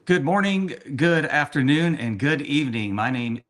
Good morning, good afternoon, and good evening. My name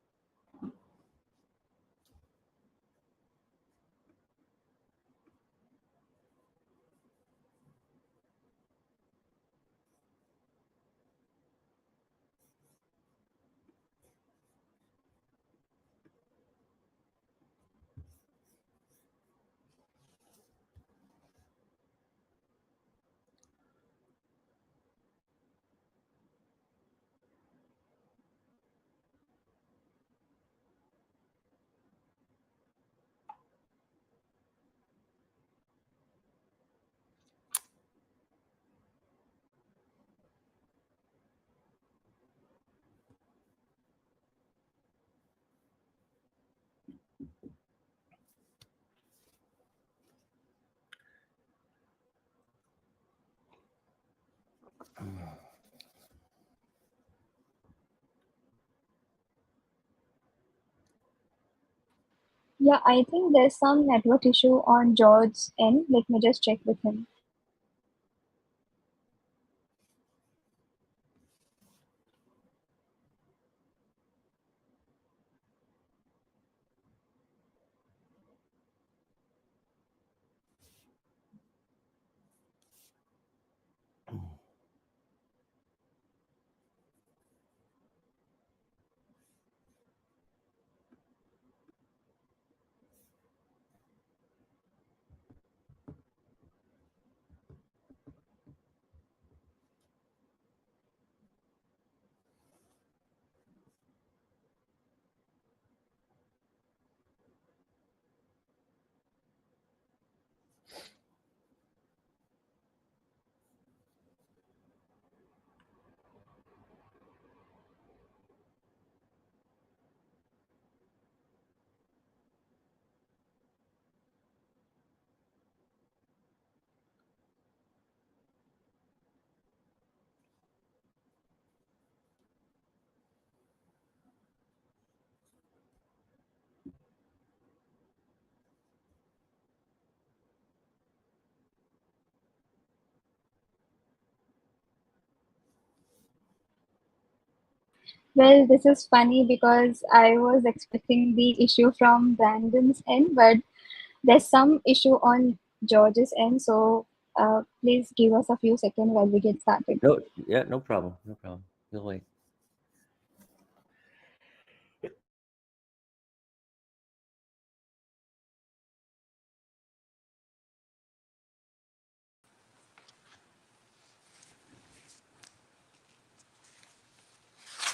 Yeah, I think there's some network issue on George's end. Let me just check with him. Well, this is funny because I was expecting the issue from Brandon's end, but there's some issue on George's end. So please give us a few seconds while we get started. No, yeah, no problem. No problem. We'll wait.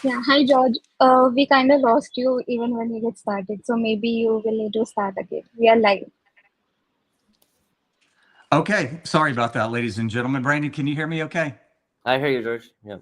Yeah, hi George. We kind of lost you even when we get started, so maybe you will need to start again. We are live. Okay, sorry about that, ladies and gentlemen. Brandon, can you hear me okay? I hear you, George. Yeah.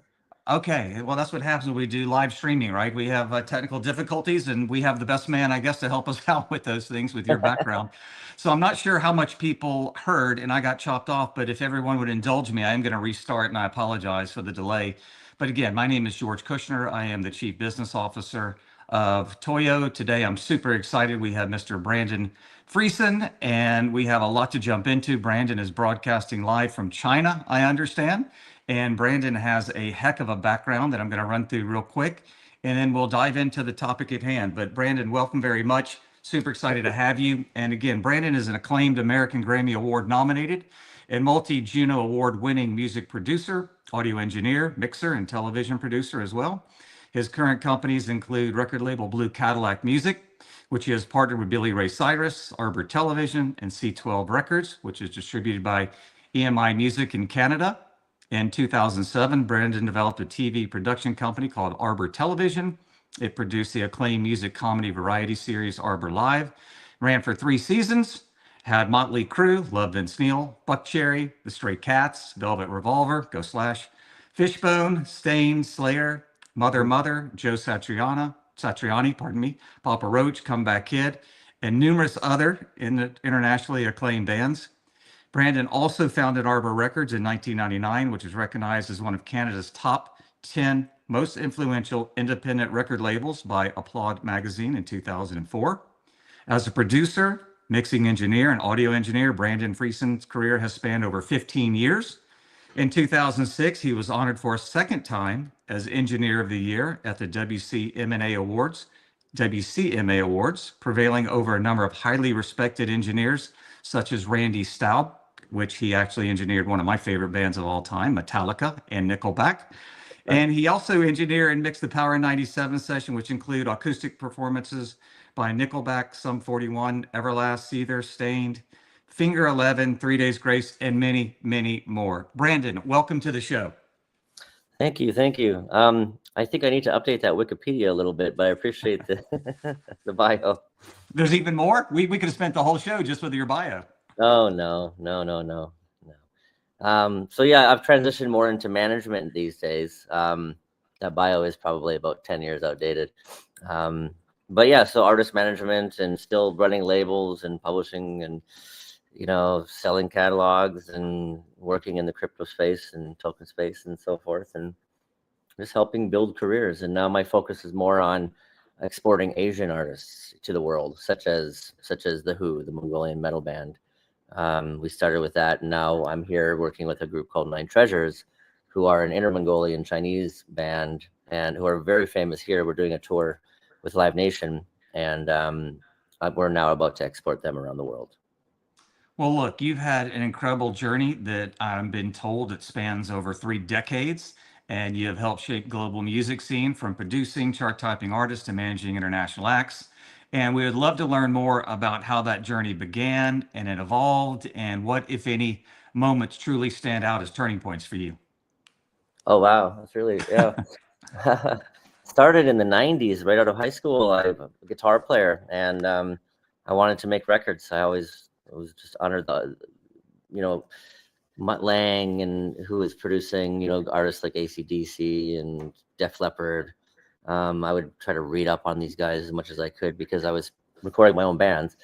Okay, well, that's what happens when we do live streaming, right? We have technical difficulties, and we have the best man, I guess, to help us out with those things with your background. So I'm not sure how much people heard, and I got chopped off, but if everyone would indulge me, I am going to restart, and I apologize for the delay. But again, my name is George Kushner. I am the Chief Business Officer of Toyo. Today, I'm super excited. We have Mr. Brandon Friesen, and we have a lot to jump into. Brandon is broadcasting live from China, I understand. And Brandon has a heck of a background that I'm going to run through real quick, and then we'll dive into the topic at hand. But Brandon, welcome very much. Super excited to have you. And again, Brandon is an acclaimed American Grammy Award nominated and Multi-Juno Award winning music producer, audio engineer, mixer, and television producer as well. His current companies include record label Blue Cadillac Music, which he has partnered with Billy Ray Cyrus, Arbor Television, and C12 Records, which is distributed by EMI Music in Canada. In 2007, Brandon developed a TV production company called Arbor Television. It produced the acclaimed music comedy variety series Arbor Live, ran for 3 seasons, had Motley Crue, Love Vince Neil, Buckcherry, The Stray Cats, Velvet Revolver, Go Slash, Fishbone, Stain, Slayer, Mother, Joe Satriani, pardon me, Papa Roach, Comeback Kid, and numerous other internationally acclaimed bands. Brandon also founded Arbor Records in 1999, which is recognized as one of Canada's top 10 most influential independent record labels by Applaud magazine in 2004. As a producer, mixing engineer, and audio engineer, Brandon Friesen's career has spanned over 15 years. In 2006, he was honored for a second time as Engineer of the Year at the WCMA Awards, prevailing over a number of highly respected engineers such as Randy Staub, which he actually engineered one of my favorite bands of all time, Metallica and Nickelback. And he also engineered and mixed the Power 97 session, which include acoustic performances by Nickelback, Sum 41, Everlast, Seether, Stained, Finger 11, 3 Days Grace, and many, many more. Brandon, welcome to the show. Thank you, thank you. I think I need to update that Wikipedia a little bit, but I appreciate the the bio. There's even more? We could have spent the whole show just with your bio. Oh, no. So yeah, I've transitioned more into management these days. That bio is probably about 10 years outdated. But yeah, so artist management and still running labels and publishing and, you know, selling catalogs and working in the crypto space and token space and so forth, and just helping build careers. And now my focus is more on exporting Asian artists to the world, such as The Who, the Mongolian metal band. We started with that, and now I'm here working with a group called Nine Treasures, who are an Inner Mongolian Chinese band and who are very famous here. We're doing a tour with Live Nation, and we're now about to export them around the world. Well, look, you've had an incredible journey that I've been told it spans over 3 decades, and you have helped shape global music scene from producing chart-topping artists to managing international acts. And we would love to learn more about how that journey began and it evolved, and what, if any, moments truly stand out as turning points for you. Oh, wow. That's really, yeah. Started in the 90s, right out of high school. I'm a guitar player, and I wanted to make records. I was just honored the, you know, Mutt Lange, and who was producing, you know, artists like AC/DC and Def Leppard. I would try to read up on these guys as much as I could because I was recording my own bands,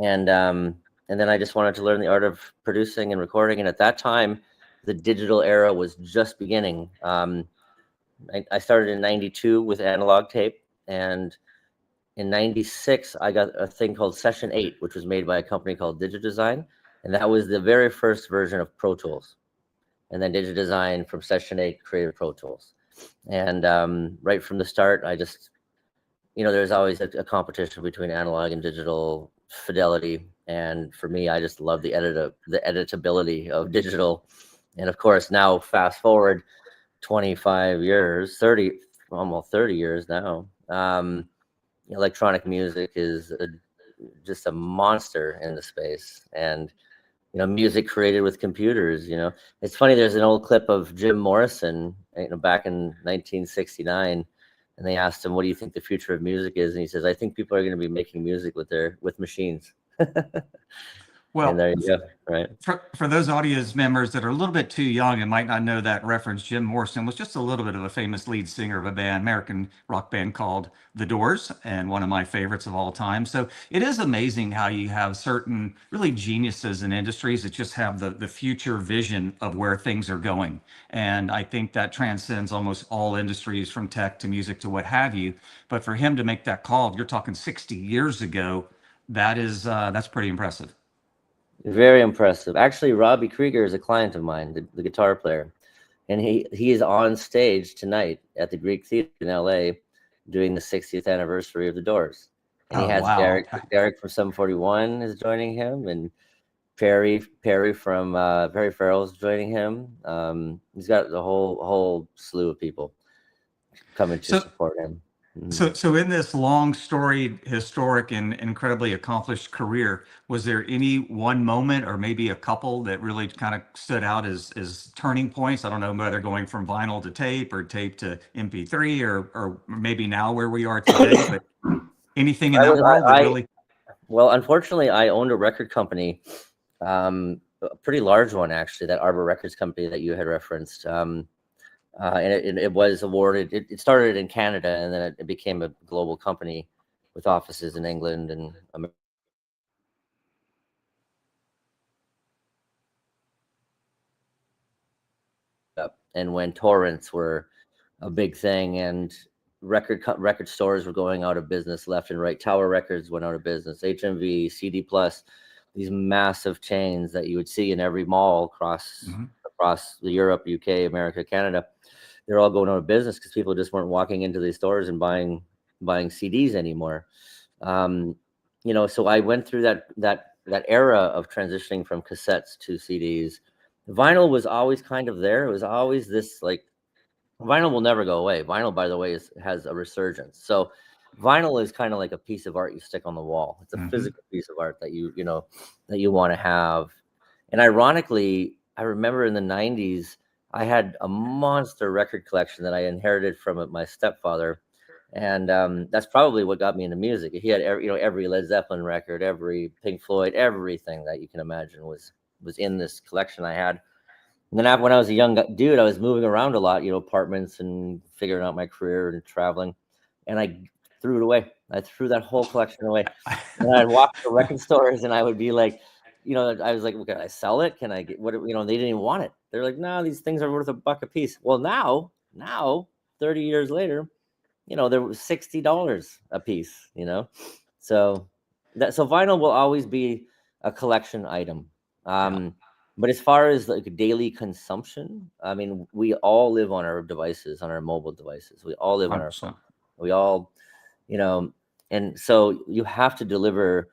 and then I just wanted to learn the art of producing and recording. And at that time, the digital era was just beginning. I started in '92 with analog tape, and in '96 I got a thing called Session 8, which was made by a company called DigiDesign, and that was the very first version of Pro Tools. And then DigiDesign from Session 8 created Pro Tools. And right from the start, I just, you know, there's always a competition between analog and digital fidelity. And for me, I just love the editability of digital. And of course, now fast forward 25 years, 30, almost 30 years now, electronic music is just a monster in the space. And, you know, music created with computers, you know, it's funny. There's an old clip of Jim Morrison, you know, back in 1969, and they asked him, what do you think the future of music is? And he says, I think people are going to be making music with machines. Well, and there you go. Right. For those audience members that are a little bit too young and might not know that reference, Jim Morrison was just a little bit of a famous lead singer of a band, American rock band called The Doors, and one of my favorites of all time. So it is amazing how you have certain really geniuses in industries that just have the future vision of where things are going. And I think that transcends almost all industries, from tech to music to what have you. But for him to make that call, you're talking 60 years ago, that's pretty impressive. Very impressive. Actually, Robbie Krieger is a client of mine, the guitar player, and he is on stage tonight at the Greek Theater in LA doing the 60th anniversary of The Doors. And he has wow. Derek from Sum 41 is joining him, and Perry from Perry Farrell is joining him. He's got the whole slew of people coming to support him. So in this long storied, historic, and incredibly accomplished career, was there any one moment or maybe a couple that really kind of stood out as turning points? I don't know, whether going from vinyl to tape or tape to MP3 or maybe now where we are today, but anything in that world that really... Well, unfortunately, I owned a record company, a pretty large one, actually, that Arbor Records company that you had referenced. And it was awarded. It started in Canada, and then it became a global company with offices in England and America. And when torrents were a big thing, and record stores were going out of business left and right. Tower Records went out of business. HMV, CD Plus, these massive chains that you would see in every mall across across Europe, UK, America, Canada, they're all going out of business because people just weren't walking into these stores and buying CDs anymore. So I went through that era of transitioning from cassettes to CDs. Vinyl was always kind of there. It was always this, like, vinyl will never go away. Vinyl, by the way, has a resurgence. So vinyl is kind of like a piece of art you stick on the wall. It's a physical piece of art that you want to have. And ironically, I remember in the 90s, I had a monster record collection that I inherited from my stepfather. And that's probably what got me into music. He had every Led Zeppelin record, every Pink Floyd, everything that you can imagine was in this collection I had. And then when I was a young dude, I was moving around a lot, apartments and figuring out my career and traveling. And I threw it away. I threw that whole collection away. And I'd walk to record stores and I would be like, I was like, well, can I sell it? Can I get what? They didn't even want it. They're like, no, these things are worth $1 a piece. Well, now, 30 years later, there was $60 a piece, So vinyl will always be a collection item. But as far as like daily consumption, I mean, we all live on our devices, on our mobile devices. We all live on our phone. We all, and so you have to deliver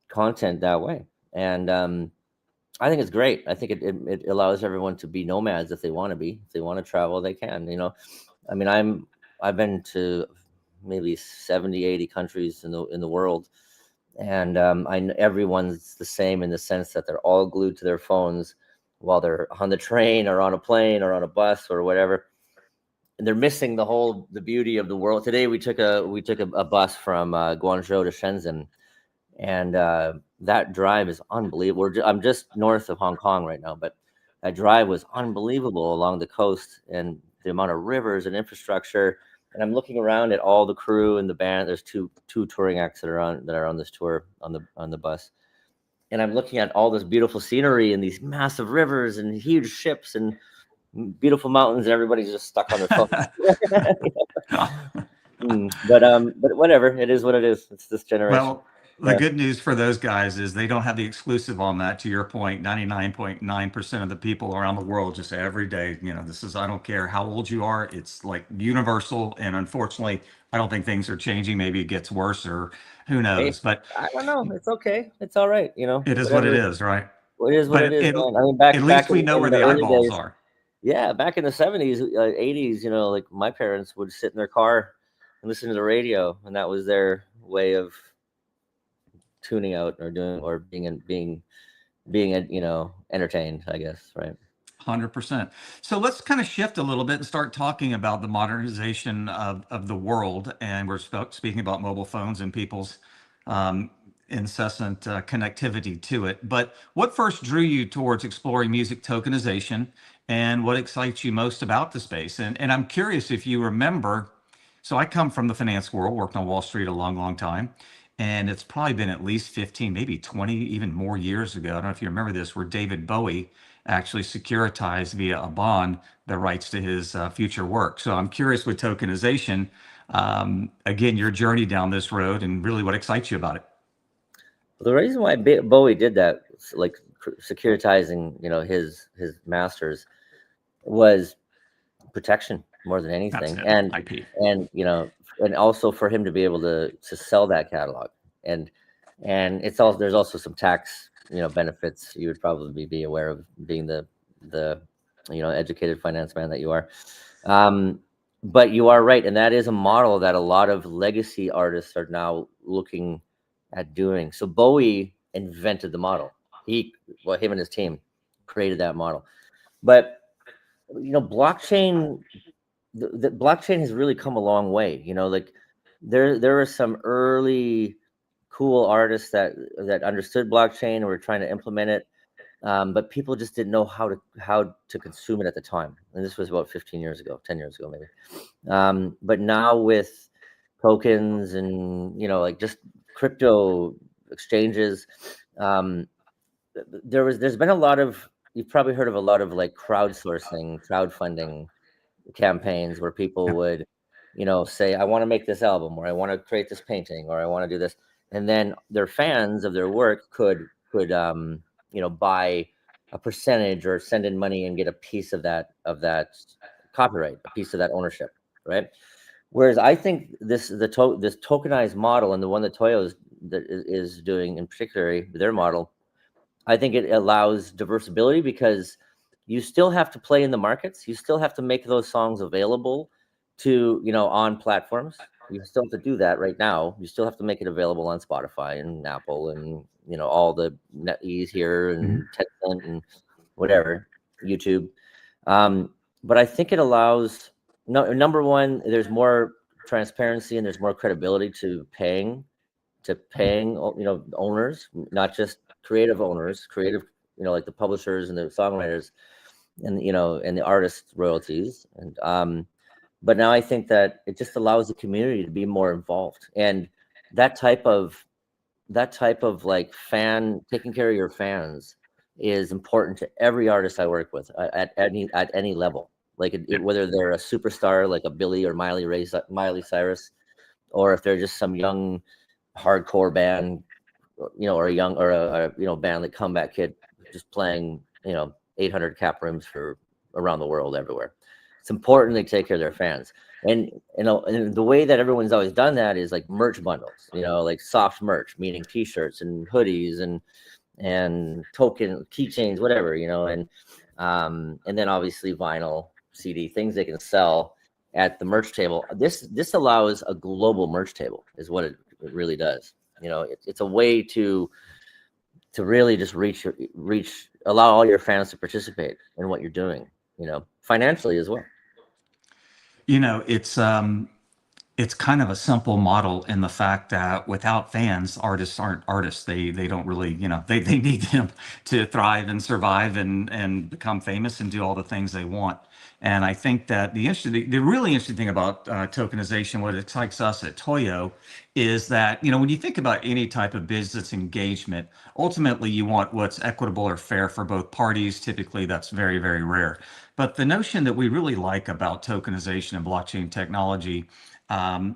content that way. And I think it's great. I think it allows everyone to be nomads if they want to be. If they want to travel, they can. I mean, I've been to maybe 70, 80 countries in the world. And everyone's the same in the sense that they're all glued to their phones while they're on the train or on a plane or on a bus or whatever. And they're missing the beauty of the world. Today we took a bus from Guangzhou to Shenzhen, and that drive is unbelievable. I'm just north of Hong Kong right now, but that drive was unbelievable along the coast and the amount of rivers and infrastructure. And I'm looking around at all the crew and the band. There's two touring acts that are on this tour on the bus. And I'm looking at all this beautiful scenery and these massive rivers and huge ships and beautiful mountains, and everybody's just stuck on their phones. But whatever, it is what it is. It's this generation. Well, the good news for those guys is they don't have the exclusive on that. To your point, 99.9% of the people around the world just every day, I don't care how old you are, it's like universal. And unfortunately, I don't think things are changing. Maybe it gets worse, or who knows, but I don't know. It's okay. It's all right. It is what it is, right? It is what it is. I mean, at least we know where the eyeballs are. Yeah. Back in the 70s, 80s, like my parents would sit in their car and listen to the radio, and that was their way of tuning out or being entertained, I guess, right? 100%. So let's kind of shift a little bit and start talking about the modernization of the world. And we're speaking about mobile phones and people's incessant connectivity to it. But what first drew you towards exploring music tokenization, and what excites you most about the space? And I'm curious if you remember, so I come from the finance world, worked on Wall Street a long, long time. And it's probably been at least 15, maybe 20, even more years ago. I don't know if you remember this, where David Bowie actually securitized via a bond the rights to his future work. So I'm curious with tokenization, again, your journey down this road and really what excites you about it. The reason why Bowie did that, like securitizing, his masters, was protection more than anything, and IP. And also for him to be able to sell that catalog, and there's also some tax benefits you would probably be aware of, being the educated finance man that you are. But you are right, and that is a model that a lot of legacy artists are now looking at doing. So Bowie invented the model. Him and his team created that model. But blockchain. The blockchain has really come a long way. Like there were some early cool artists that understood blockchain and were trying to implement it, but people just didn't know how to consume it at the time. And this was about 10 years ago maybe. But now with tokens and like just crypto exchanges, there's been a lot of, you've probably heard of a lot of like crowdfunding campaigns where people would say, I want to make this album, or I want to create this painting, or I want to do this, and then their fans of their work could buy a percentage or send in money and get a piece of that copyright, a piece of that ownership, right? Whereas I think this tokenized model, and the one that Toyow is doing in particular, their model, I think it allows diversibility, because you still have to play in the markets. You still have to make those songs available to, on platforms. You still have to do that right now. You still have to make it available on Spotify and Apple and, all the NetEase here and Tencent and whatever, YouTube. But I think it allows, number one, there's more transparency and there's more credibility to paying, owners, not just creative owners, like the publishers and the songwriters and, and the artist royalties. And, but now I think that it just allows the community to be more involved. And that type of like taking care of your fans is important to every artist I work with at any level. Like whether they're a superstar like a Billy or Miley Cyrus, or if they're just some young hardcore band, or a band like Comeback Kid, just playing 800 cap rooms for around the world everywhere. It's important they take care of their fans. And and the way that everyone's always done that is like merch bundles, like soft merch, meaning t-shirts and hoodies and token keychains, whatever, and then obviously vinyl, CD, things they can sell at the merch table. This allows a global merch table, is what it really does. It's a way to really just allow all your fans to participate in what you're doing, financially as well. It's kind of a simple model in the fact that without fans, artists aren't artists. They don't really, they need them to thrive and survive and become famous and do all the things they want. And I think that the really interesting thing about tokenization, what excites us at Toyow, is that, when you think about any type of business engagement, ultimately you want what's equitable or fair for both parties. Typically, that's very, very rare. But the notion that we really like about tokenization and blockchain technology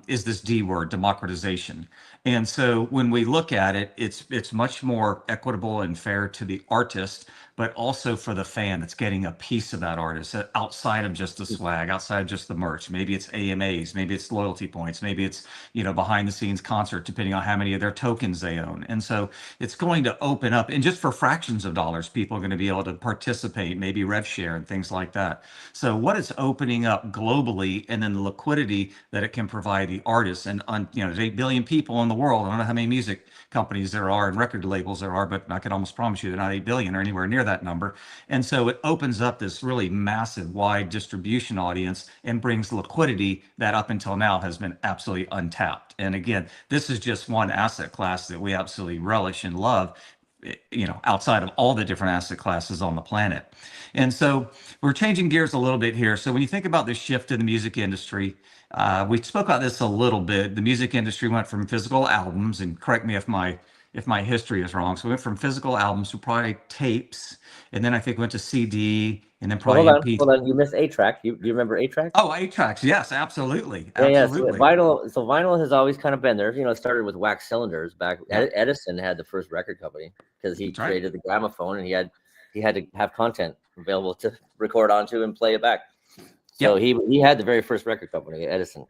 is this D word, democratization. And so when we look at it, it's much more equitable and fair to the artist, but also for the fan that's getting a piece of that artist outside of just the swag, outside of just the merch. Maybe it's AMAs, maybe it's loyalty points, maybe it's, behind the scenes concert, depending on how many of their tokens they own. And so it's going to open up, and just for fractions of dollars, people are going to be able to participate, maybe rev share and things like that. So what it's opening up globally, and then the liquidity that it can provide the artists, and there's 8 billion people in the world. I don't know how many music companies there are and record labels there are, but I can almost promise you they're not 8 billion or anywhere near that number. And so it opens up this really massive, wide distribution audience and brings liquidity that up until now has been absolutely untapped. And again, this is just one asset class that we absolutely relish and love, outside of all the different asset classes on the planet. And so we're changing gears a little bit here. So when you think about the shift in the music industry, we spoke about this a little bit. The music industry went from physical albums, and correct me if my history is wrong. So we went from physical albums to probably tapes, and then I think went to CD, and then probably MP3. Hold on. You missed 8-track. Do you remember 8-track? Oh, 8-tracks. Yes, absolutely. Yeah. Absolutely. So vinyl has always kind of been there. It started with wax cylinders back. Yeah. Edison had the first record company because he created the gramophone, and he had to have content available to record onto and play it back. So he had the very first record company, Edison.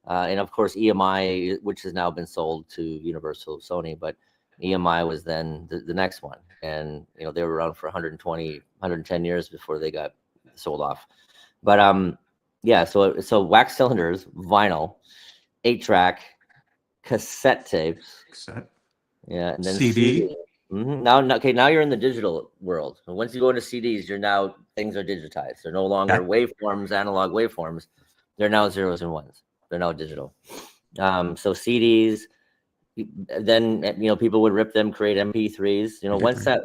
And of course, EMI, which has now been sold to Universal Sony, but EMI was then the next one. And, they were around for 110 years before they got sold off. But so wax cylinders, vinyl, 8-track, cassette tapes. Yeah, and then CD. Mm-hmm. Now you're in the digital world. And once you go into CDs, things are digitized. They're no longer waveforms, analog waveforms. They're now zeros and ones. They're now digital. So CDs, then people would rip them, create MP3s. Once that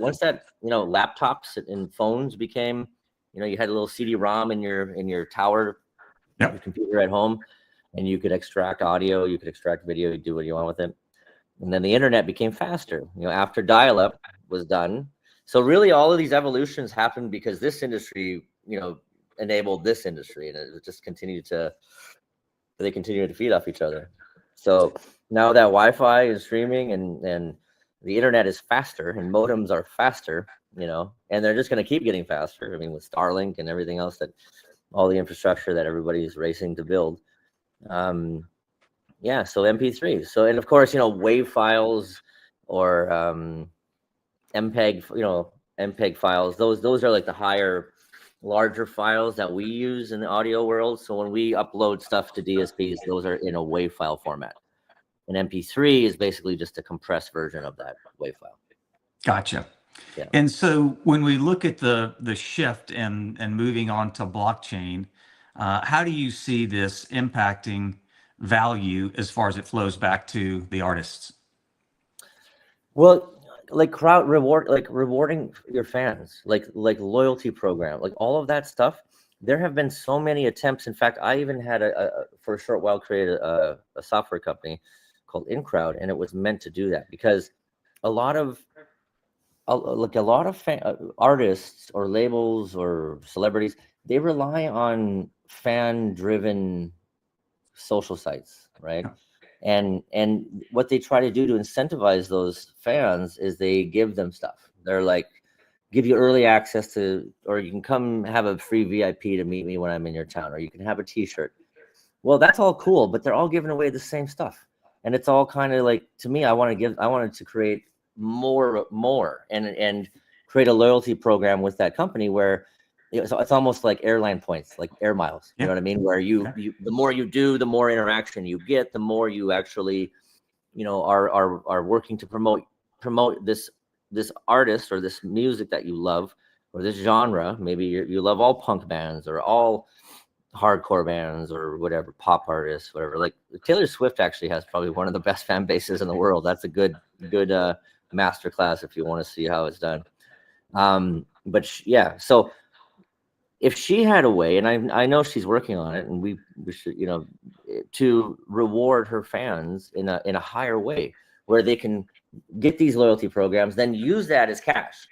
laptops and phones became, you had a little CD-ROM in your tower, your computer at home, and you could extract audio, you could extract video, you do what you want with it. And then the internet became faster, after dial-up was done. So really all of these evolutions happened because this industry, enabled this industry, and it just continued to feed off each other. So now that Wi-Fi is streaming and the internet is faster and modems are faster, you know, and they're just going to keep getting faster. I mean, with Starlink and everything else, that all the infrastructure that everybody's racing to build. Yeah, so MP3. So, and of course, you know, WAV files or MPEG, you know, MPEG files. Those are like the higher, larger files that we use in the audio world. So when we upload stuff to DSPs, those are in a WAV file format. An MP3 is basically just a compressed version of that WAV file. Gotcha. Yeah. And so when we look at the shift and moving on to blockchain, how do you see this impacting value as far as it flows back to the artists? Well, like rewarding your fans, like loyalty program, like all of that stuff. There have been so many attempts. In fact, I even had for a short while created a software company called InCrowd, and it was meant to do that because a lot of artists or labels or celebrities, they rely on fan-driven social sites, right? And what they try to do to incentivize those fans is they give them stuff. They're like, give you early access to, or you can come have a free VIP to meet me when I'm in your town, or you can have a t-shirt. Well, that's all cool, but they're all giving away the same stuff. And it's all kind of like, to me, I wanted to create more and create a loyalty program with that company where it's almost like airline points, like air miles. You know what I mean? Where you the more you do, the more interaction you get, the more you actually, you know, are working to promote this artist or this music that you love, or this genre. Maybe you love all punk bands or all hardcore bands or whatever, pop artists, whatever. Like Taylor Swift actually has probably one of the best fan bases in the world. That's a good masterclass if you want to see how it's done. But yeah, so if she had a way, and I know she's working on it, and we should, you know, to reward her fans in a higher way, where they can get these loyalty programs, then use that as cash,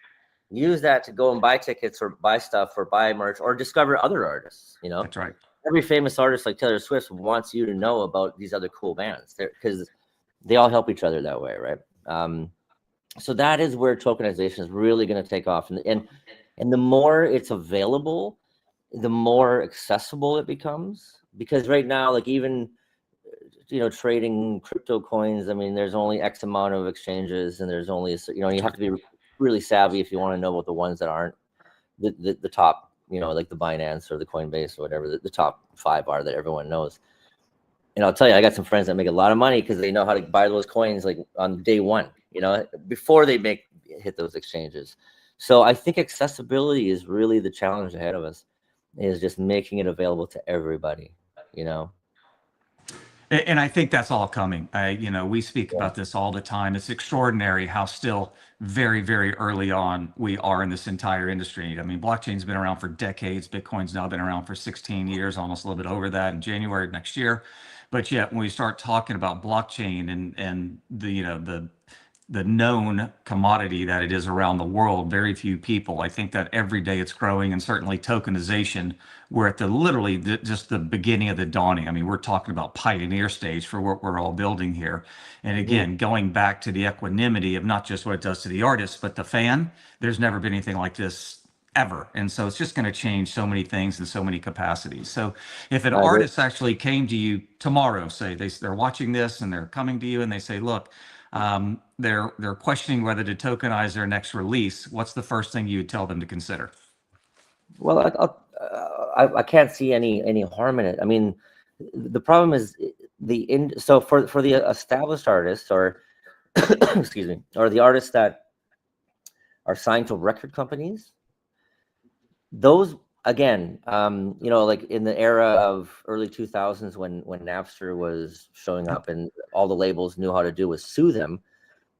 use that to go and buy tickets or buy stuff or buy merch or discover other artists. You know, That's right. Every famous artist like Taylor Swift wants you to know about these other cool bands because they all help each other that way, right? So that is where tokenization is really going to take off, and the more it's available, the more accessible it becomes. Because right now, like even, you know, trading crypto coins, I mean, there's only X amount of exchanges, and there's only, you know, you have to be really savvy if you want to know about the ones that aren't the top, you know, like the Binance or the Coinbase or whatever the top 5 are that everyone knows. And I'll tell you, I got some friends that make a lot of money because they know how to buy those coins like on day one, you know, before they hit those exchanges. So I think accessibility is really the challenge ahead of us, is just making it available to everybody, you know. And I think that's all coming. You know, we speak about this all the time. It's extraordinary how still very, very early on we are in this entire industry. I mean, blockchain's been around for decades. Bitcoin's now been around for 16 years, almost a little bit over that in January of next year. But yet when we start talking about blockchain and the, you know, the known commodity that it is around the world, very few people. I think that every day it's growing, and certainly tokenization, we're at literally just the beginning of the dawning. I mean, we're talking about pioneer stage for what we're all building here. And again, going back to the equanimity of not just what it does to the artist, but the fan, there's never been anything like this ever. And so it's just going to change so many things in so many capacities. So if an artist actually came to you tomorrow, say they're watching this and they're coming to you and they say, look, they're questioning whether to tokenize their next release, what's the first thing you would tell them to consider? Well, I can't see any harm in it. I mean, the problem is so for the established artists, or excuse me, or the artists that are signed to record companies, those, again, you know, like in the era of early 2000s when Napster was showing up and all the labels knew how to do was sue them.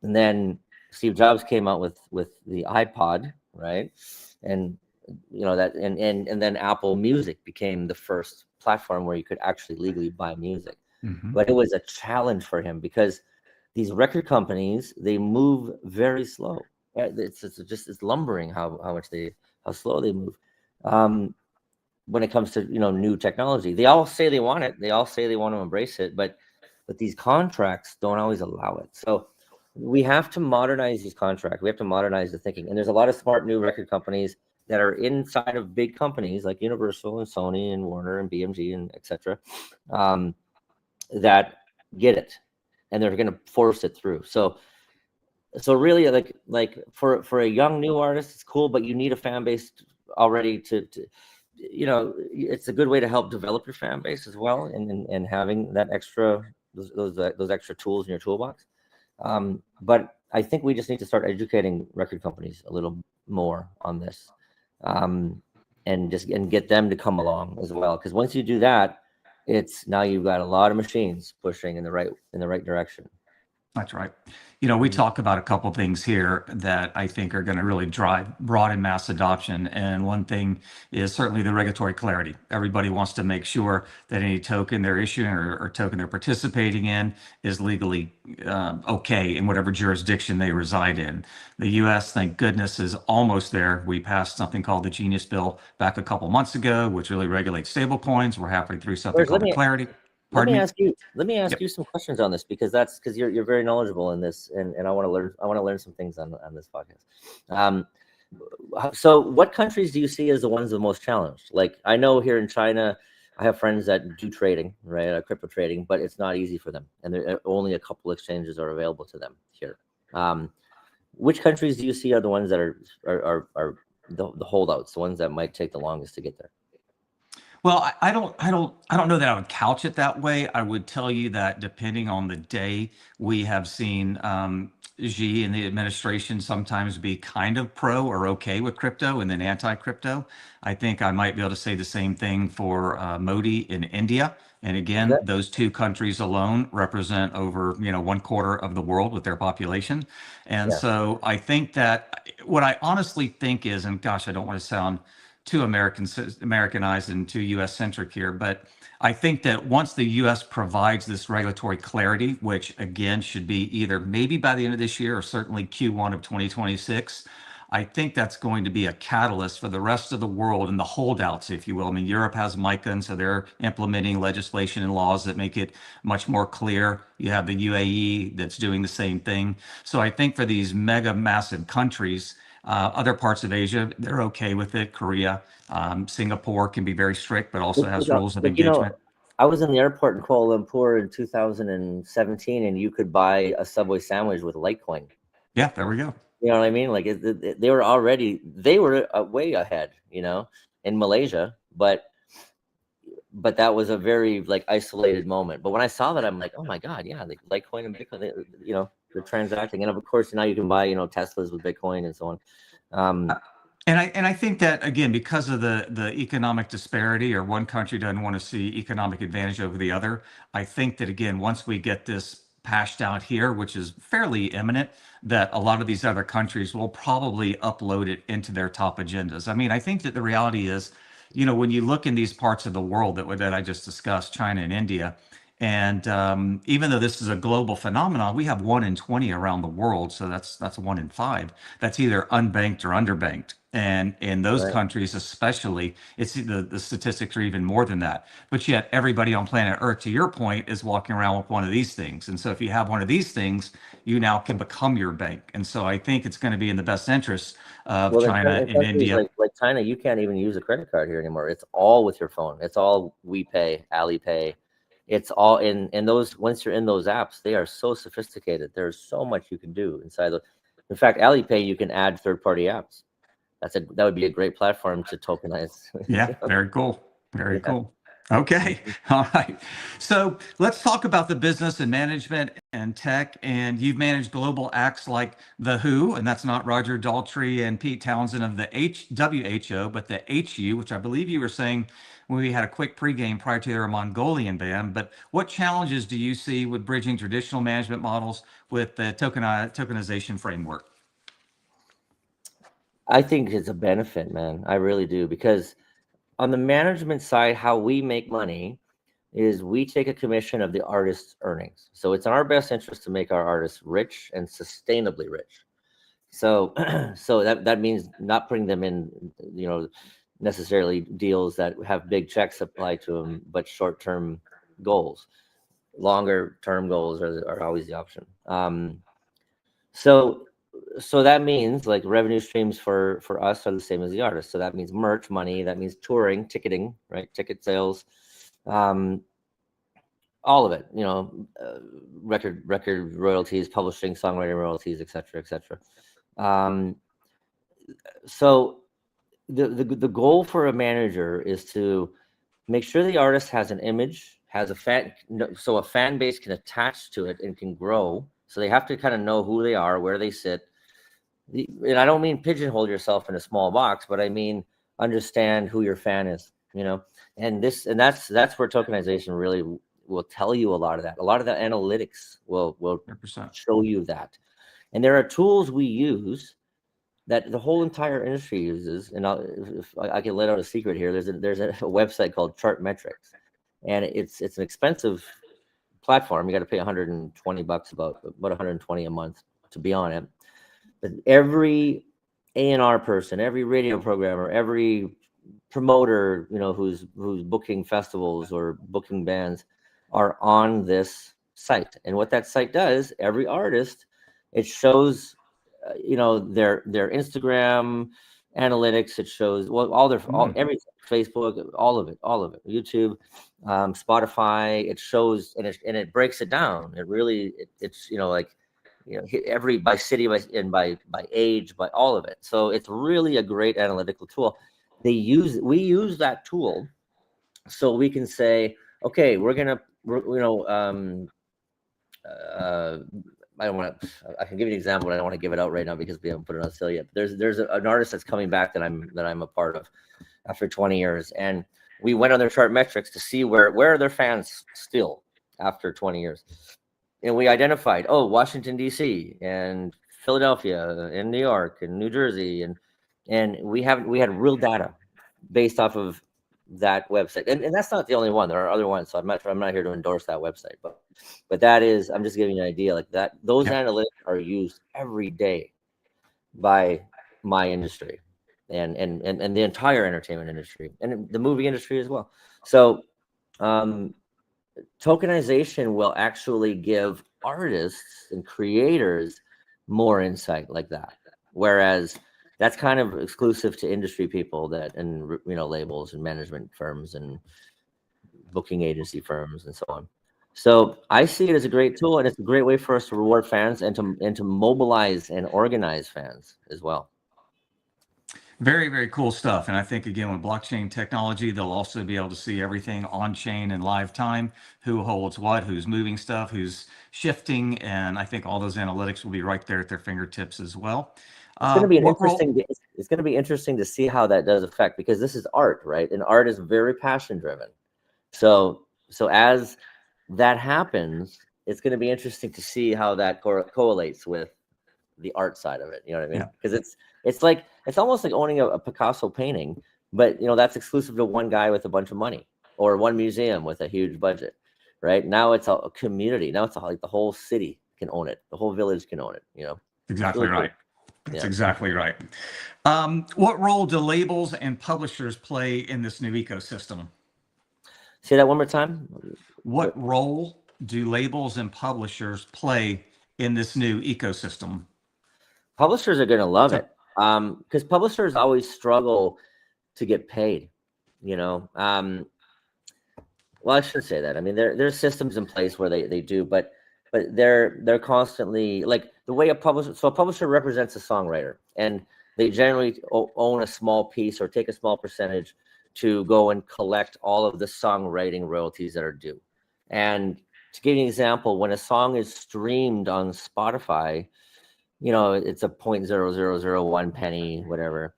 And then Steve Jobs came out with the iPod, right? And you know that, and then Apple Music became the first platform where you could actually legally buy music. But it was a challenge for him because these record companies, they move very slow. It's lumbering how slow they move. When it comes to, you know, new technology, they all say they want it. They all say they want to embrace it, but these contracts don't always allow it. So we have to modernize these contracts. We have to modernize the thinking. And there's a lot of smart new record companies that are inside of big companies like Universal and Sony and Warner and BMG and etc. That get it, and they're going to force it through. So really, like for a young new artist, it's cool, but you need a fan base already to it's a good way to help develop your fan base as well, and having that extra those extra tools in your toolbox. But I think we just need to start educating record companies a little more on this, and get them to come along as well. Because once you do that, it's now you've got a lot of machines pushing in the right direction. That's right. We talk about a couple things here that I think are going to really drive broad and mass adoption. And one thing is certainly the regulatory clarity. Everybody wants to make sure that any token they're issuing or token they're participating in is legally okay in whatever jurisdiction they reside in. The U.S., thank goodness, is almost there. We passed something called the Genius Bill back a couple months ago, which really regulates stablecoins. We're halfway through something called the Clarity. Let me ask you some questions on this, because you're very knowledgeable in this, and I want to learn some things on this podcast. So what countries do you see as the ones the most challenged? Like, I know here in China, I have friends that do trading, right, crypto trading, but it's not easy for them, and there only a couple exchanges are available to them here. Which countries do you see are the ones that are the holdouts, the ones that might take the longest to get there? Well, I don't know that I would couch it that way. I would tell you that depending on the day, we have seen Xi and the administration sometimes be kind of pro or okay with crypto and then anti-crypto. I think I might be able to say the same thing for Modi in India. And again, those two countries alone represent over 1/4 of the world with their population. And so I think that what I honestly think is, and gosh, I don't want to sound too Americanized and too U.S. centric here, but I think that once the U.S. provides this regulatory clarity, which again should be either maybe by the end of this year or certainly Q1 of 2026, I think that's going to be a catalyst for the rest of the world and the holdouts, if you will. I mean, Europe has MiCA, and so they're implementing legislation and laws that make it much more clear. You have the UAE that's doing the same thing. So I think for these mega massive countries, other parts of Asia, they're okay with it. Korea, Singapore can be very strict, but also has rules of engagement. I was in the airport in Kuala Lumpur in 2017, and you could buy a Subway sandwich with Litecoin. Yeah, there we go. You know what I mean? Like they were way ahead, in Malaysia, but that was a very isolated moment. But when I saw that, I'm like, oh my God, yeah, Litecoin and Bitcoin, they're transacting, and of course now you can buy Teslas with Bitcoin and so on. And I think that again, because of the economic disparity, or one country doesn't want to see economic advantage over the other, I think that again, once we get this hashed out here, which is fairly imminent, that a lot of these other countries will probably upload it into their top agendas. I mean, I think that the reality is, when you look in these parts of the world that I just discussed, China and India, and even though this is a global phenomenon, we have 1 in 20 around the world. So that's 1 in 5. That's either unbanked or underbanked. And in those countries, especially, it's the statistics are even more than that. But yet everybody on planet Earth, to your point, is walking around with one of these things. And so if you have one of these things, you now can become your bank. And so I think it's going to be in the best interest of China and India. Like China, you can't even use a credit card here anymore. It's all with your phone. It's all WePay, Alipay. It's all in those. Once you're in those apps, they are so sophisticated. There's so much you can do inside those. In fact, Alipay, you can add third-party apps. That would be a great platform to tokenize. Yeah, very cool. Very cool. Okay. All right. So let's talk about the business and management and tech. And you've managed global acts like The Who, and that's not Roger Daltrey and Pete Townsend of the WHO, but the HU, which I believe you were saying when we had a quick pregame prior to their Mongolian band. But what challenges do you see with bridging traditional management models with the tokenization framework? I think it's a benefit, man. I really do, because on the management side, how we make money is we take a commission of the artist's earnings. So it's in our best interest to make our artists rich and sustainably rich. So that means not putting them in, necessarily deals that have big checks applied to them, but short-term goals. Longer-term goals are always the option. So that means like revenue streams for us are the same as the artist. So that means merch money, that means touring, ticketing, right? Ticket sales, all of it, you know, record royalties, publishing, songwriting royalties, etc., etc. So the goal for a manager is to make sure the artist has an image, has a fan, so a fan base can attach to it and can grow. So they have to kind of know who they are, where they sit. And I don't mean pigeonhole yourself in a small box, but I mean understand who your fan is, you know. And that's where tokenization really will tell you a lot of that. A lot of the analytics will 100%. show you that. And there are tools we use that the whole entire industry uses. And if I can let out a secret here, there's a website called Chartmetrics, and it's an expensive platform. You got to pay $120, about 120 a month to be on it. But every A&R person, every radio programmer, every promoter, you know, who's booking festivals or booking bands are on this site. And what that site does, every artist, it shows you know, their Instagram analytics. It shows everything, Facebook, all of it, YouTube, Spotify. It shows and it breaks it down. It really it's you know, like, you know, every by city, by age, by all of it. So it's really a great analytical tool. We use that tool so we can say, okay, we're you know, I don't want to. I can give you an example, but I don't want to give it out right now because we haven't put it on sale yet. There's an artist that's coming back that I'm a part of after 20 years, and we went on their Chartmetrics to see where are their fans still after 20 years, and we identified Washington D.C. and Philadelphia and New York and New Jersey, and we had real data based off of that website, and that's not the only one. There are other ones, so I'm not here to endorse that website, but that is, I'm just giving you an idea, like that. Those analytics are used every day by my industry and the entire entertainment industry and the movie industry as well. So tokenization will actually give artists and creators more insight like that, whereas that's kind of exclusive to industry people and you know, labels and management firms and booking agency firms and so on. So I see it as a great tool, and it's a great way for us to reward fans and to mobilize and organize fans as well. Very, very cool stuff. And I think, again, with blockchain technology, they'll also be able to see everything on chain in live time, who holds what, who's moving stuff, who's shifting. And I think all those analytics will be right there at their fingertips as well. It's going to be it's going to be interesting to see how that does affect, because this is art, right? And art is very passion driven. So as that happens, it's going to be interesting to see how that correlates with the art side of it. You know what I mean? Because it's almost like owning a Picasso painting, but you know, that's exclusive to one guy with a bunch of money or one museum with a huge budget, right? Now it's a community. Now it's like the whole city can own it. The whole village can own it, you know? Exactly right. That's exactly right. What role do labels and publishers play in this new ecosystem? Say that one more time. What role do labels and publishers play in this new ecosystem? Publishers are going to love it, because publishers always struggle to get paid, you know. Well, I shouldn't say that. I mean, there's systems in place where they do, but they're constantly, like, the way a publisher represents a songwriter, and they generally own a small piece or take a small percentage to go and collect all of the songwriting royalties that are due. And to give you an example, when a song is streamed on Spotify, you know, it's a 0.0001 penny, whatever,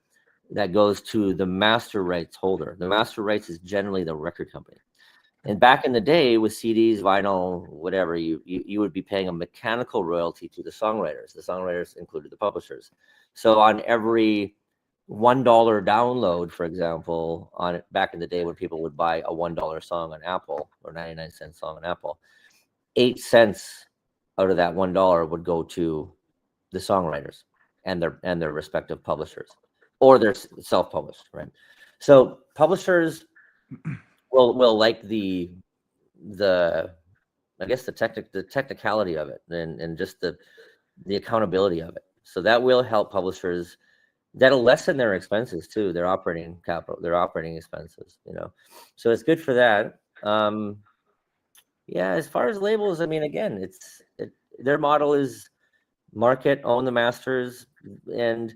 that goes to the master rights holder. The master rights is generally the record company. And back in the day with CDs, vinyl, whatever, you would be paying a mechanical royalty to the songwriters. The songwriters included the publishers. So on every $1 download, for example, back in the day when people would buy a $1 song on Apple or 99-cent song on Apple, 8 cents out of that $1 would go to the songwriters and their respective publishers, or they're self-published, right? So publishers will like the I guess the technicality of it, and just the the accountability of it. So that will help publishers. That'll lessen their expenses too, their operating capital, their operating expenses, you know. So it's good for that. Yeah, as far as labels, I mean, again, their model is market, own the masters, and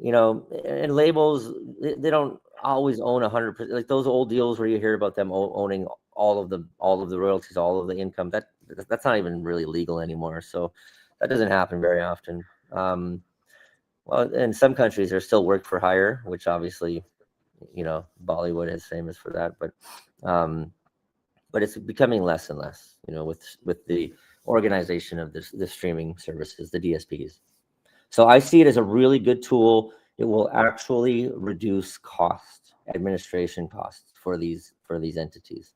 you know, and labels, they don't always own 100%. Like those old deals where you hear about them owning all of the royalties, all of the income. That's not even really legal anymore. So that doesn't happen very often. Well, in some countries, there's still work for hire, which obviously, you know, Bollywood is famous for that. But it's becoming less and less, you know, with the organization of the streaming services, the DSPs. So I see it as a really good tool. It will actually reduce administration costs for these entities.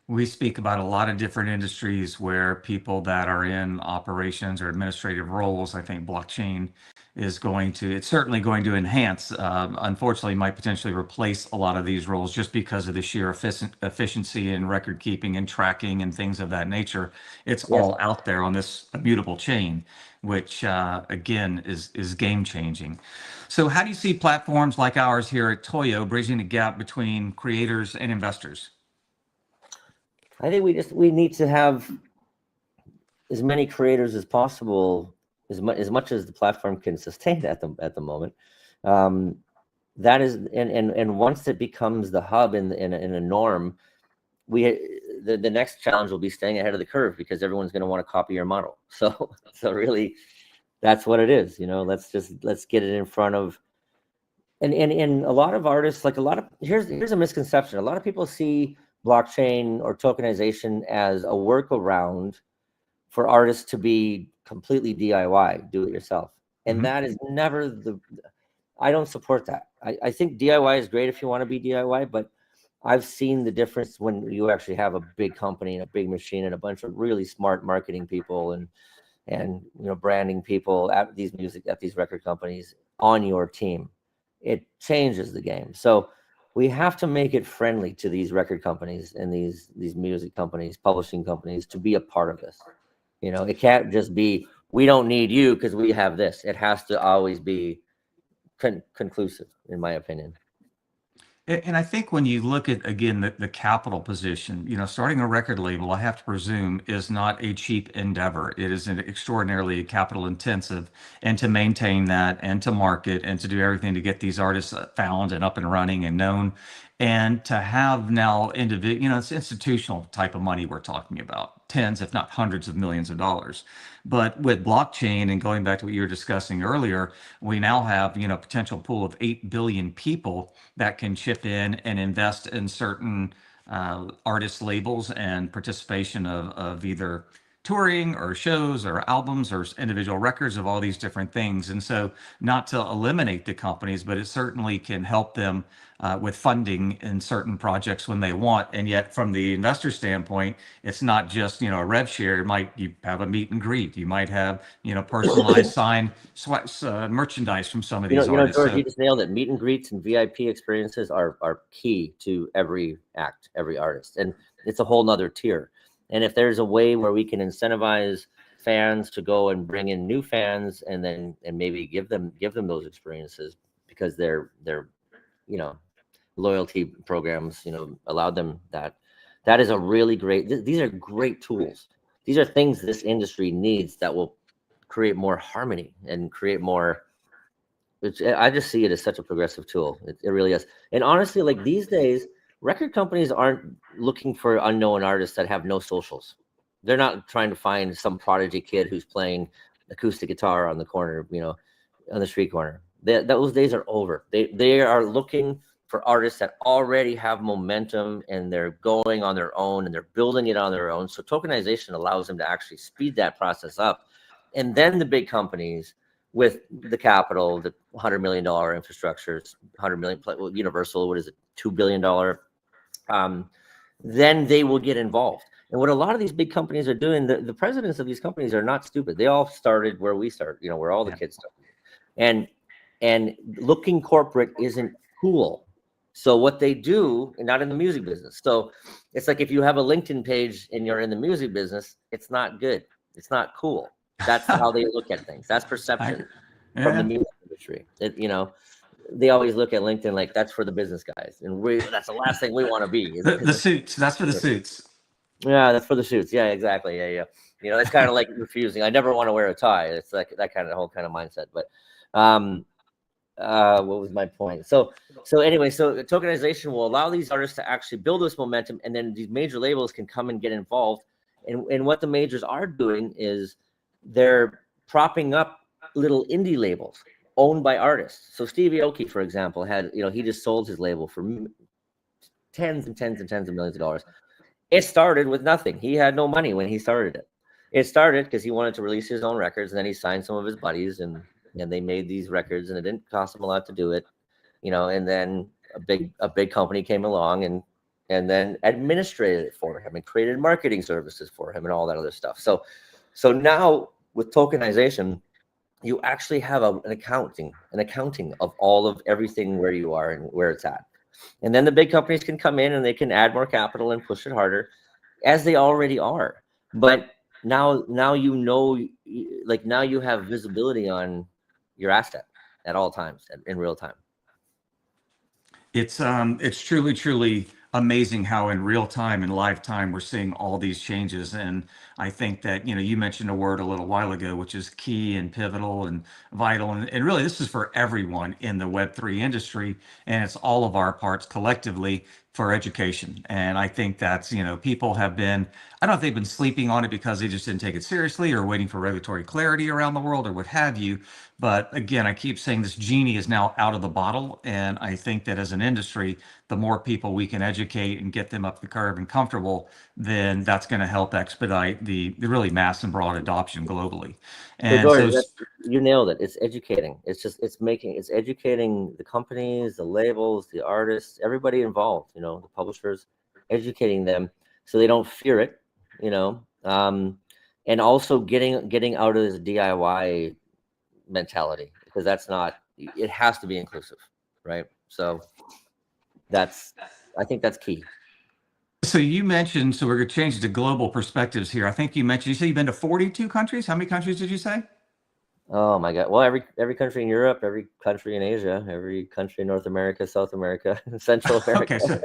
We speak about a lot of different industries where people that are in operations or administrative roles, I think blockchain is it's certainly going to enhance, unfortunately, might potentially replace a lot of these roles just because of the sheer efficiency in record keeping and tracking and things of that nature. It's Yes. all out there on this immutable chain, which again is game changing. So how do you see platforms like ours here at Toyo bridging the gap between creators and investors? I think we need to have as many creators as possible, as much as the platform can sustain at the moment. That is, and once it becomes the hub in a norm, the next challenge will be staying ahead of the curve, because everyone's going to want to copy your model. So really, that's what it is. You know, let's get it in front of. And a lot of artists, like here's a misconception. A lot of people see blockchain or tokenization as a workaround for artists to be completely DIY, do it yourself. And that is never I don't support that. I think DIY is great if you want to be DIY, but I've seen the difference when you actually have a big company and a big machine and a bunch of really smart marketing people and you know, branding people at these record companies on your team. It changes the game. So we have to make it friendly to these record companies and these music companies, publishing companies, to be a part of this. You know, it can't just be, we don't need you because we have this. It has to always be conclusive, in my opinion. And I think when you look at, again, the capital position, you know, starting a record label, I have to presume, is not a cheap endeavor. It is an extraordinarily capital intensive, and to maintain that and to market and to do everything to get these artists found and up and running and known, and to have now you know, it's institutional type of money we're talking about, tens, if not hundreds of millions of dollars. But with blockchain, and going back to what you were discussing earlier, we now have, you know, potential pool of 8 billion people that can chip in and invest in certain artist labels and participation of either touring or shows or albums or individual records of all these different things. And so, not to eliminate the companies, but it certainly can help them with funding in certain projects when they want. And yet, from the investor standpoint, it's not just, you know, a rev share. You have a meet and greet. You might have, you know, personalized signed merchandise from some of these artists. George, you just nailed it. Meet and greets and VIP experiences are key to every act, every artist, and it's a whole nother tier. And if there's a way where we can incentivize fans to go and bring in new fans, and maybe give them those experiences because they're you know, loyalty programs, you know, allowed them that is a really great. These are great tools. These are things this industry needs that will create more harmony and create more. I just see it as such a progressive tool. It really is. And honestly, like these days, record companies aren't looking for unknown artists that have no socials. They're not trying to find some prodigy kid who's playing acoustic guitar on the corner, you know, on the street corner. Those days are over. They are looking for artists that already have momentum and they're going on their own and they're building it on their own. So tokenization allows them to actually speed that process up. And then the big companies with the capital, the $100 million infrastructure, 100 million, Universal, what is it, $2 billion, then they will get involved. And what a lot of these big companies are doing, the presidents of these companies are not stupid. They all started where we started, you know, where all the kids started. And looking corporate isn't cool. So what they do, and not in the music business. So it's like if you have a LinkedIn page and you're in the music business, it's not good. It's not cool. That's how they look at things. That's perception from the Yeah. music industry. They always look at LinkedIn like that's for the business guys, and that's the last thing we want to be. The suits. That's for the suits. Yeah, that's for the suits. Yeah, exactly. Yeah. It's kind of like refusing. I never want to wear a tie. It's like that kind of whole kind of mindset. But what was my point? So anyway, so tokenization will allow these artists to actually build this momentum, and then these major labels can come and get involved. And what the majors are doing is they're propping up little indie labels owned by artists. So Stevie Aoki, for example, had he just sold his label for tens and tens and tens of millions of dollars. It started with nothing. He had no money when he started it. It started because he wanted to release his own records, and then he signed some of his buddies, and they made these records, and it didn't cost him a lot to do it, and then a big company came along and then administrated it for him and created marketing services for him and all that other stuff. So now with tokenization, you actually have an accounting of all of everything where you are and where it's at. And then the big companies can come in and they can add more capital and push it harder, as they already are. But now now you have visibility on your asset at all times in real time. It's truly amazing how in real time, in live time, we're seeing all these changes. And I think that, you mentioned a word a little while ago, which is key and pivotal and vital. And really, this is for everyone in the Web3 industry, and it's all of our parts collectively for education. And I think that's, people have been, I don't know if they've been sleeping on it because they just didn't take it seriously or waiting for regulatory clarity around the world or what have you. But again, I keep saying this genie is now out of the bottle. And I think that as an industry, the more people we can educate and get them up the curve and comfortable, then that's going to help expedite the really mass and broad adoption globally. And George, so, you nailed it. It's educating. It's educating the companies, the labels, the artists, everybody involved, the publishers, educating them so they don't fear it, and also getting out of this DIY mentality, because it has to be inclusive, right? So I think that's key. so you mentioned, so we're going to change it to global perspectives here. I think you said you've been to 42 countries. How many countries did you say? Oh my God. Well, every country in Europe, every country in Asia, every country in North America, South America, Central America. Okay,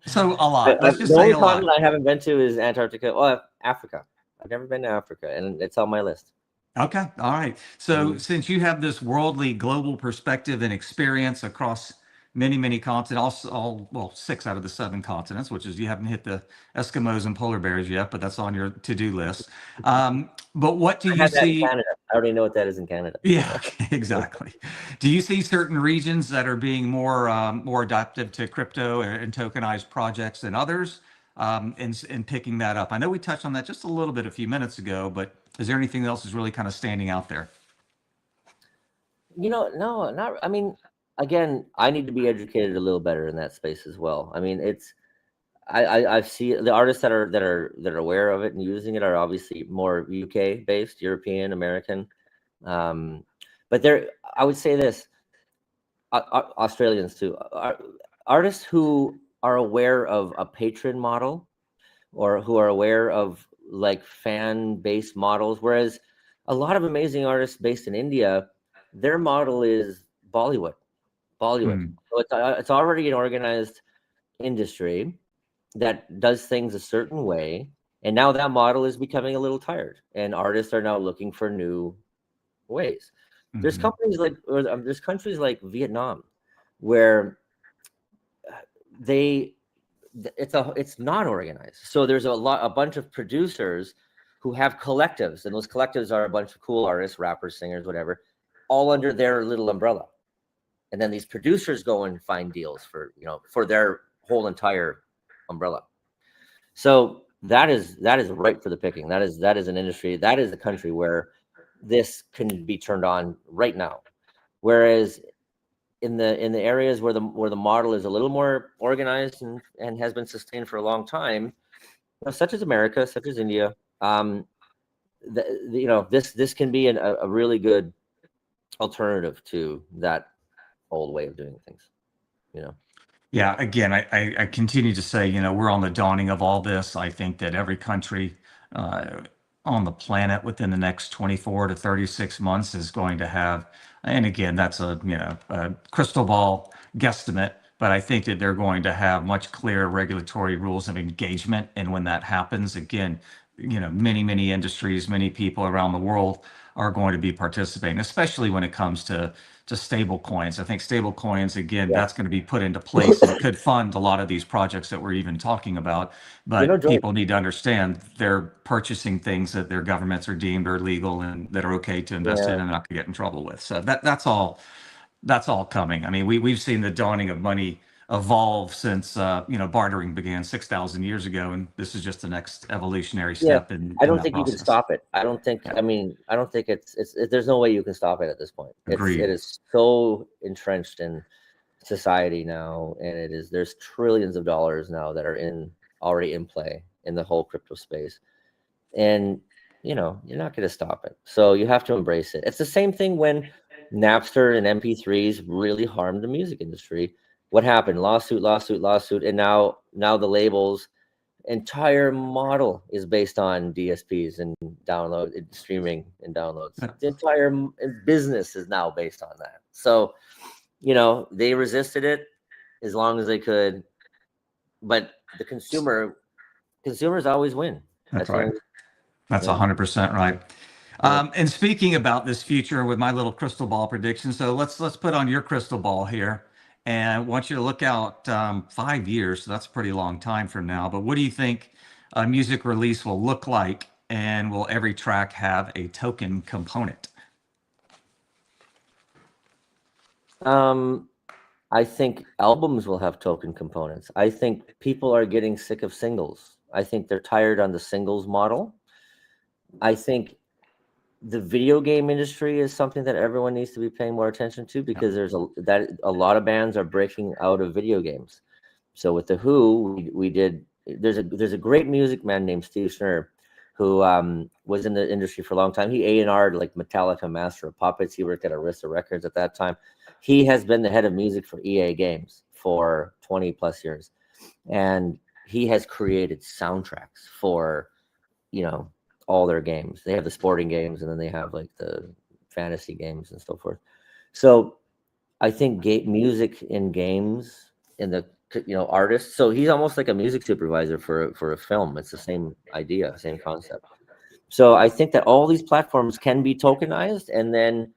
so a lot. Let's just the say only a lot. continent I haven't been to is Antarctica. Oh, Africa. I've never been to Africa, and it's on my list. Okay, all right. So since you have this worldly global perspective and experience across many continents, well, 6 out of the 7 continents, which is, you haven't hit the Eskimos and polar bears yet, but that's on your to-do list. But what do I you had that in see? Canada. I already know what that is in Canada. Yeah, okay, exactly. Do you see certain regions that are being more adaptive to crypto and tokenized projects than others, in picking that up? I know we touched on that just a little bit a few minutes ago, but is there anything else that's really kind of standing out there? No, not. I mean, again, I need to be educated a little better in that space as well. I mean, I see the artists that are aware of it and using it are obviously more UK based, European, American. But I would say this, Australians too, artists who are aware of a patron model, or who are aware of like fan based models. Whereas a lot of amazing artists based in India, their model is Bollywood. So it's already an organized industry that does things a certain way, and now that model is becoming a little tired, and artists are now looking for new ways. There's companies there's countries like Vietnam where it's not organized. So there's a bunch of producers who have collectives, and those collectives are a bunch of cool artists, rappers, singers, whatever, all under their little umbrella. And then these producers go and find deals for their whole entire umbrella. So that is ripe for the picking. That is an industry, that is a country where this can be turned on right now. Whereas in the areas where the model is a little more organized and has been sustained for a long time, such as America, such as India, this can be a really good alternative to that old way of doing things. Yeah, again, I continue to say, we're on the dawning of all this. I think that every country on the planet within the next 24 to 36 months is going to have, and again, that's a crystal ball guesstimate, but I think that they're going to have much clearer regulatory rules of engagement. And when that happens, again, many industries, many people around the world are going to be participating, especially when it comes to stable coins. I think stable coins, again, Yeah. that's going to be put into place and could fund a lot of these projects that we're even talking about. But George, people need to understand they're purchasing things that their governments are deemed are legal and that are okay to invest in yeah, and not to get in trouble with. So that's all coming. I mean, we've seen the dawning of money evolve since bartering began 6,000 years ago, and this is just the next evolutionary yeah. step in I don't that think you can process. stop it. I don't think. Yeah, I mean, I don't think there's no way you can stop it at this point. It agreed. is so entrenched in society now, and there's trillions of dollars now that are already in play in the whole crypto space, and you're not going to stop it. So you have to embrace it. It's the same thing when Napster and MP3s really harmed the music industry. What happened? Lawsuit, and now the labels entire model is based on DSPs and streaming and downloads. Yeah. The entire business is now based on that. So, they resisted it as long as they could, but the consumers always win. That's The right. only, That's yeah. 100% right. Yeah. And speaking about this future with my little crystal ball prediction, so let's put on your crystal ball here, and I want you to look out 5 years. So that's a pretty long time from now. But what do you think a music release will look like, and will every track have a token component? I think albums will have token components. I think people are getting sick of singles. I think they're tired on the singles model. I think the video game industry is something that everyone needs to be paying more attention to, because a lot of bands are breaking out of video games. So with the Who, we did. There's a great music man named Steve Schnurr, who was in the industry for a long time. He A&R'd like Metallica, Master of Puppets. He worked at Arista Records at that time. He has been the head of music for EA Games for 20 plus years, and he has created soundtracks for all their games. They have the sporting games, and then they have like the fantasy games and so forth. So I think music in games, in the artists. So he's almost like a music supervisor for a film. It's the same idea, same concept. So I think that all these platforms can be tokenized, and then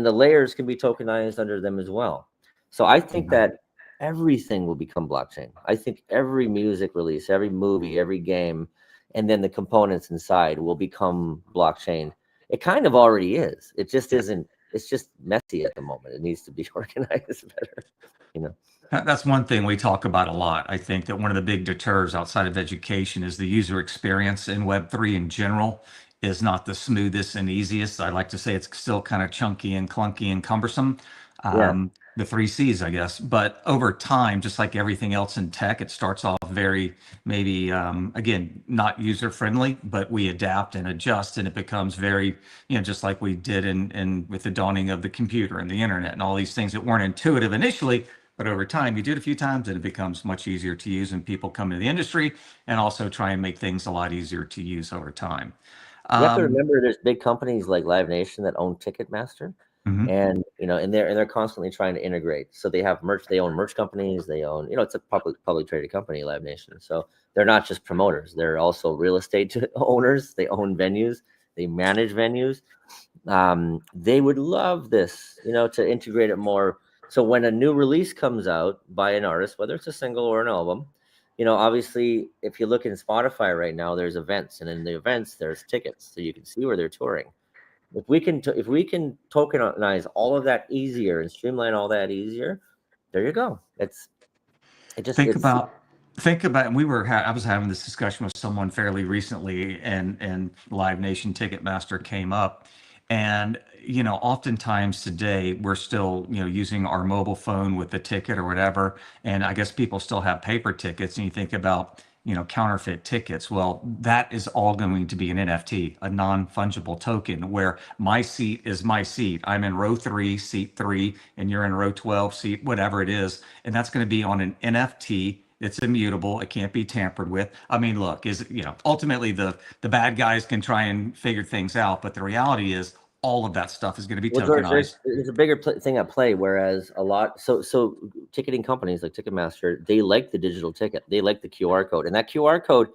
the layers can be tokenized under them as well. So I think that everything will become blockchain. I think every music release, every movie, every game, and then the components inside will become blockchain. It kind of already is. It just isn't. It's just messy at the moment. It needs to be organized better. That's one thing we talk about a lot. I think that one of the big deters outside of education is the user experience in Web3 in general is not the smoothest and easiest. I like to say it's still kind of chunky and clunky and cumbersome. Yeah. The three C's, I guess. But over time, just like everything else in tech, it starts off very maybe, again, not user friendly, but we adapt and adjust, and it becomes very, just like we did in with the dawning of the computer and the internet and all these things that weren't intuitive initially. But over time, you do it a few times and it becomes much easier to use, and people come into the industry and also try and make things a lot easier to use over time. You have to remember there's big companies like Live Nation that own Ticketmaster, Mhm. and they're constantly trying to integrate. So they have merch, they own merch companies, they own, it's a public traded company, Live Nation. So they're not just promoters, they're also real estate owners. They own venues, they manage venues. They would love this, to integrate it more. So when a new release comes out by an artist, whether it's a single or an album, obviously, if you look in Spotify right now, there's events, and in the events, there's tickets, so you can see where they're touring. If we can tokenize all of that easier and streamline all that easier, there you go. Think about, and I was having this discussion with someone fairly recently, and Live Nation Ticketmaster came up, and oftentimes today we're still using our mobile phone with the ticket or whatever, and I guess people still have paper tickets, and you think about counterfeit tickets. Well, that is all going to be an NFT, a non-fungible token, where my seat is my seat. I'm in row 3, seat 3, and you're in row 12, seat whatever it is, and that's going to be on an NFT, It's immutable. It can't be tampered with. I mean, look, ultimately the bad guys can try and figure things out, but the reality is all of that stuff is going to be Well, George, tokenized. there's a bigger thing at play. Whereas a lot, so ticketing companies like Ticketmaster, they like the digital ticket, they like the QR code, and that QR code,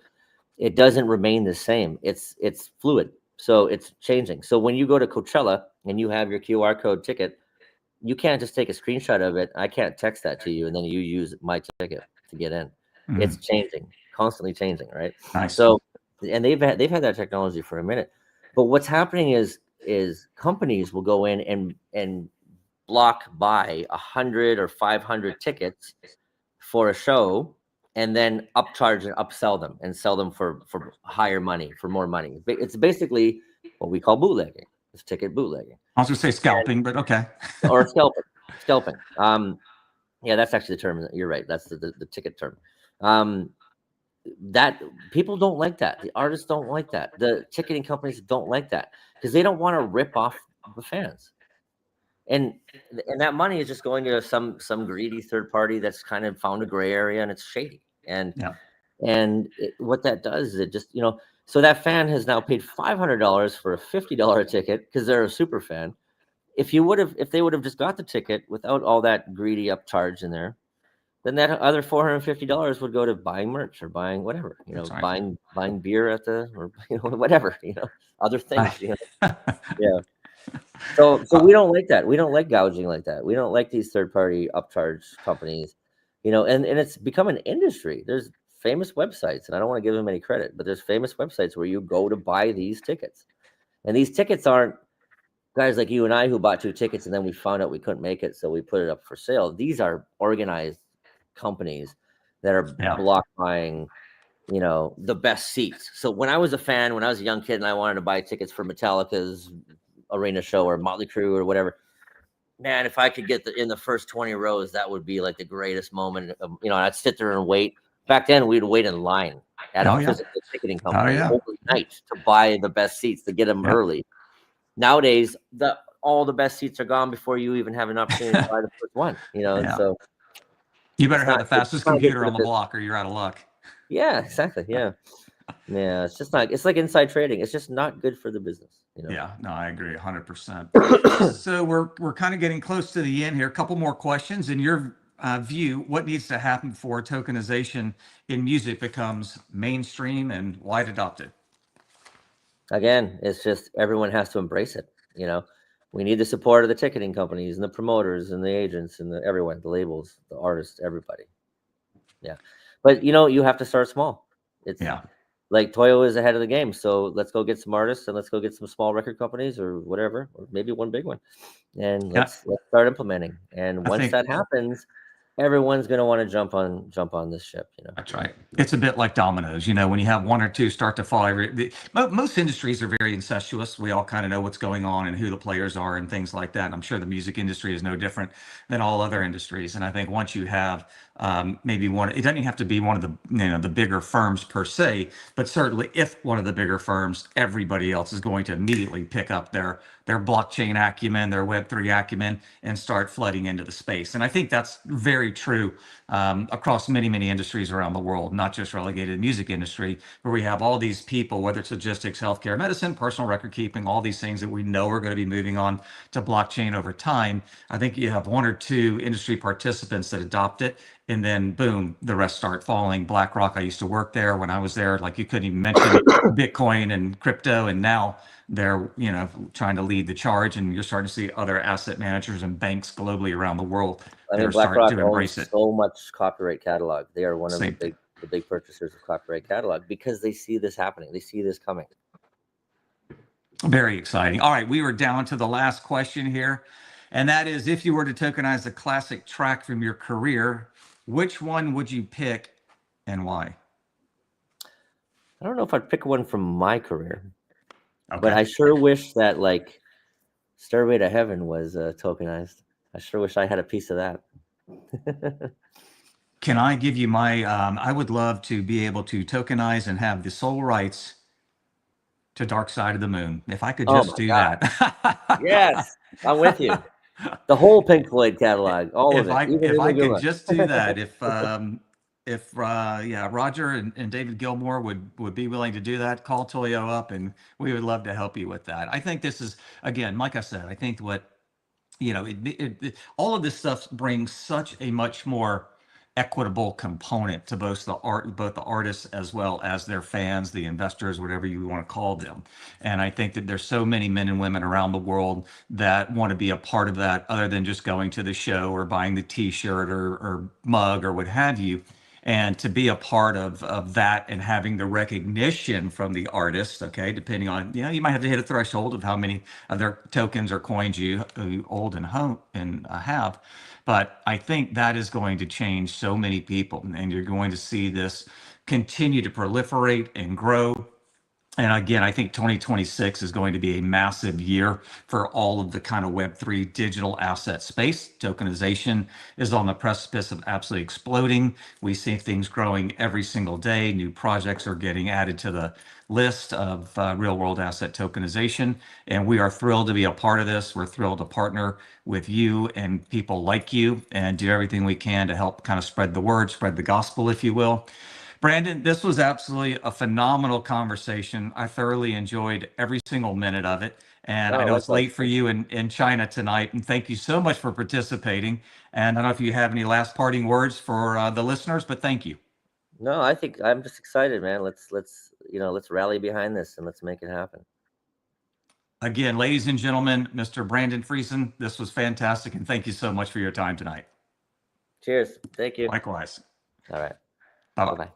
it doesn't remain the same. It's fluid, so it's changing. So when you go to Coachella and you have your QR code ticket, you can't just take a screenshot of it. I can't text that to you and then you use my ticket to get in. It's changing, constantly changing, right? Nice. So, and they've had that technology for a minute, but what's happening is companies will go in and block buy 100 or 500 tickets for a show, and then upcharge and upsell them and sell them for higher money, for more money. It's basically what we call bootlegging. It's ticket bootlegging. I was going to say scalping, but okay. Or scalping. Yeah, that's actually the term. You're right. That's the ticket term. That people don't like that. The artists don't like that. The ticketing companies don't like that because they don't want to rip off the fans. And that money is just going to some greedy third party that's kind of found a gray area, and it's shady. And what that does is it just, so that fan has now paid $500 for a $50 ticket because they're a super fan. If they would have just got the ticket without all that greedy upcharge in there, then that other $450 would go to buying merch or buying whatever, right. buying beer at or whatever, other things. Yeah. So we don't like that. We don't like gouging like that. We don't like these third-party upcharge companies, and it's become an industry. There's famous websites, and I don't want to give them any credit, but there's famous websites where you go to buy these tickets. And these tickets aren't guys like you and I who bought 2 tickets and then we found out we couldn't make it, so we put it up for sale. These are organized companies that are block buying, the best seats. So when I was a young kid and I wanted to buy tickets for Metallica's arena show or Motley Crue or whatever, man, if I could get in the first 20 rows, that would be like the greatest moment. I'd sit there and wait. Back then, we'd wait in line at a physical ticketing company overnight to buy the best seats, to get them early. Nowadays, all the best seats are gone before you even have an opportunity to buy the first one. So you better have the fastest computer on the block, or you're out of luck. Yeah, exactly. Yeah. Yeah, it's just not. It's like inside trading. It's just not good for the business. Yeah, no, I agree 100%. So we're kind of getting close to the end here. A couple more questions. In your view, what needs to happen before tokenization in music becomes mainstream and wide adopted? Again, it's just everyone has to embrace it. We need the support of the ticketing companies and the promoters and the agents and everyone, the labels, the artists, everybody. Yeah, but you have to start small. It's like Toyow is ahead of the game, so let's go get some artists and let's go get some small record companies or whatever, or maybe one big one, and let's start implementing. And once that happens, everyone's going to want to jump on this ship. That's right. It's a bit like dominoes. When you have one or two start to fall, most industries are very incestuous. We all kind of know what's going on and who the players are and things like that. And I'm sure the music industry is no different than all other industries. And I think once you have maybe one, it doesn't have to be one of the the bigger firms per se, but certainly if one of the bigger firms, everybody else is going to immediately pick up their blockchain acumen, their Web3 acumen, and start flooding into the space. And I think that's very true across many, many industries around the world, not just relegated to the music industry, where we have all these people, whether it's logistics, healthcare, medicine, personal record keeping, all these things that we know are going to be moving on to blockchain over time. I think you have one or two industry participants that adopt it, and then boom, the rest start falling. BlackRock, I used to work there. When I was there, like, you couldn't even mention Bitcoin and crypto, and now they're trying to lead the charge, and you're starting to see other asset managers and banks globally around the world that are starting to embrace it. So much copyright catalog. They are one of the big purchasers of copyright catalog because they see this happening. They see this coming. Very exciting. All right, we were down to the last question here, and that is, if you were to tokenize a classic track from your career, which one would you pick and why? I don't know if I'd pick one from my career. Okay. But I sure wish that, like, Stairway to Heaven was tokenized. I sure wish I had a piece of that. Can I give you my, I would love to be able to tokenize and have the sole rights to Dark Side of the Moon. If I could just do that. Yes, I'm with you. The whole Pink Floyd catalog, all of it. If I could just do that, if yeah, Roger and David Gilmore would be willing to do that, call Toyo up and we would love to help you with that. I think this is, again, like I said, I think what, all of this stuff brings such a much more equitable component to both the artists as well as their fans, the investors, whatever you want to call them. And I think that there's so many men and women around the world that want to be a part of that, other than just going to the show or buying the T-shirt or mug or what have you. And to be a part of that and having the recognition from the artist, okay, depending on, you might have to hit a threshold of how many of their tokens or coins you hold and have. But I think that is going to change so many people, and you're going to see this continue to proliferate and grow. And again, I think 2026 is going to be a massive year for all of the kind of Web3 digital asset space. Tokenization is on the precipice of absolutely exploding. We see things growing every single day. New projects are getting added to the list of real world asset tokenization. And we are thrilled to be a part of this. We're thrilled to partner with you and people like you and do everything we can to help kind of spread the word, spread the gospel, if you will. Brandon, this was absolutely a phenomenal conversation. I thoroughly enjoyed every single minute of it. And I know it's late for you in China tonight. And thank you so much for participating. And I don't know if you have any last parting words for the listeners, but thank you. No, I think I'm just excited, man. Let's rally behind this and let's make it happen. Again, ladies and gentlemen, Mr. Brandon Friesen, this was fantastic. And thank you so much for your time tonight. Cheers. Thank you. Likewise. All right. Bye-bye. Bye-bye.